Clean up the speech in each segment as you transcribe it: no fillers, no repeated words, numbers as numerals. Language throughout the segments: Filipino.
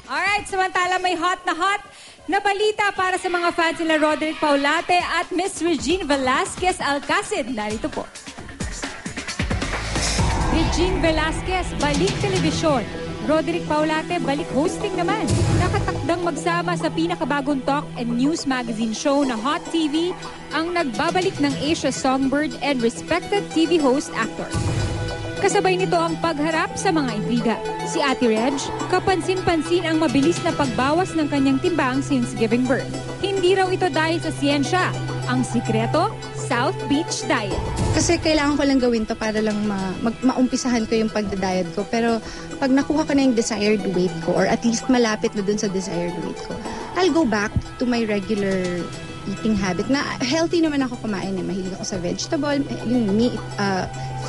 Alright, samantala may hot na balita para sa mga fans nila Roderick Paulate at Miss Regine Velasquez Alcacid. Narito po. Regine Velasquez, balik telebisyon. Roderick Paulate, balik hosting naman. Nakatakdang magsama sa pinakabagong talk and news magazine show na Hot TV ang nagbabalik ng Asia Songbird and respected TV host actor. Kasabay nito ang pagharap sa mga intriga. Si Ate Reg, kapansin-pansin ang mabilis na pagbawas ng kanyang timbang since giving birth. Hindi raw ito dahil sa siyensya. Ang sikreto, South Beach Diet. Kasi kailangan ko lang gawin to para lang maumpisahan ko yung pagda-diet ko. Pero pag nakuha ko na yung desired weight ko, or at least malapit na dun sa desired weight ko, I'll go back to my regular eating habit. Na healthy naman ako kumain. Mahilig ako sa vegetable, yung meat,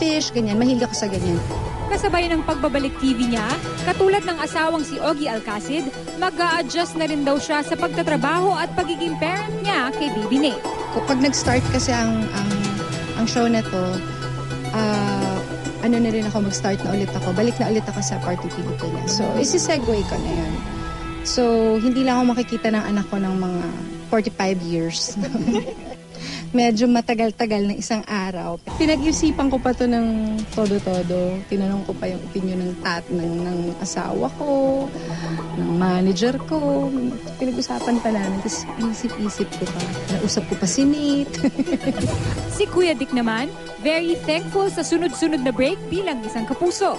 fish, ganyan. Mahilig ako sa ganyan. Kasabay ng pagbabalik TV niya, katulad ng asawang si Ogie Alcacid, mag-a-adjust na rin daw siya sa pagtatrabaho at pagiging parent niya kay Baby Nate. Pag nag-start kasi ang show na to, ano na rin ako, mag-start na ulit ako. Balik na ulit ako sa Party Pilipinas. So, isi-segue ko na yun. So, hindi lang ako makikita ng anak ko ng mga 45 years. Medyo matagal-tagal ng isang araw. Pinag-isipan ko pa to ng todo-todo. Tinanong ko pa yung opinion ng asawa ko, ng manager ko. Pinag-usapan pa namin. Tapos isip-isip ko pa. Nausap ko pa si Nate. Si Kuya Dick naman, very thankful sa sunod-sunod na break bilang isang kapuso.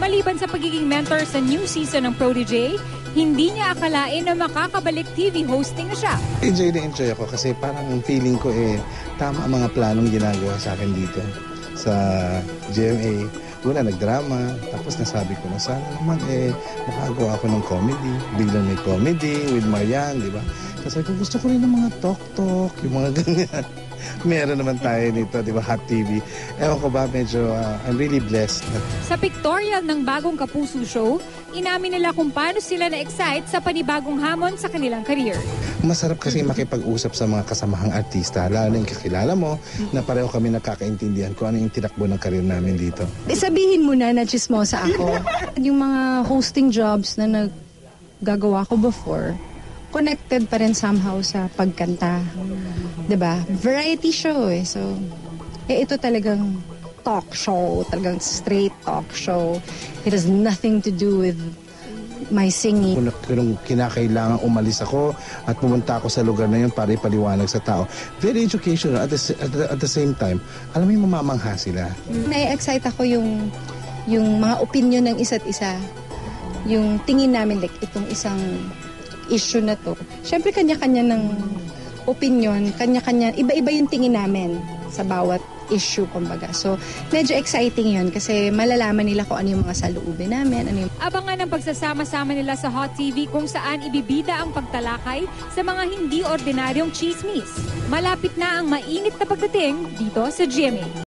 Maliban sa pagiging mentor sa new season ng Prodigy, hindi niya akalain na makakabalik TV hosting na siya. Enjoy ako kasi parang feeling ko tama ang mga planong ginagawa sa akin dito sa GMA. Una nagdrama, tapos nasabi ko na sana naman makagawa ako ng comedy. Biglang may comedy with Marian, di ba? Tapos gusto ko rin ng mga talk-talk, yung mga ganyan. Meron naman tayo nito, di ba, Hot TV. Ewan ko ba, medyo I'm really blessed. Sa pictorial ng bagong Kapuso show, inamin nila kung paano sila na-excite sa panibagong hamon sa kanilang career. Masarap kasi makipag-usap sa mga kasamahang artista, lalo na yung kakilala mo, na pareho kami nakakaintindihan kung ano yung tinakbo ng career namin dito. Sabihin mo na chismosa ako. Yung mga hosting jobs na naggagawa ko before, connected pa rin somehow sa pagkanta. 'Di ba? Variety show So, ito talagang talk show, talagang straight talk show. It has nothing to do with my singing. Kung kinakailangan umalis ako at pumunta ako sa lugar na yun para ipaliwanag sa tao. Very educational at the same time. Alam mo yung mamamangha sila. Na-excite ako yung mga opinion ng isa't isa. Yung tingin namin like itong isang issue na to. Siyempre kanya-kanya ng opinion, kanya-kanya, iba-iba yung tingin namin sa bawat issue, kumbaga. So, medyo exciting yun kasi malalaman nila kung ano yung mga saloobin namin. Abangan ang pagsasama-sama nila sa Hot TV kung saan ibibida ang pagtalakay sa mga hindi ordinaryong chismis. Malapit na ang mainit na pagdating dito sa GMA.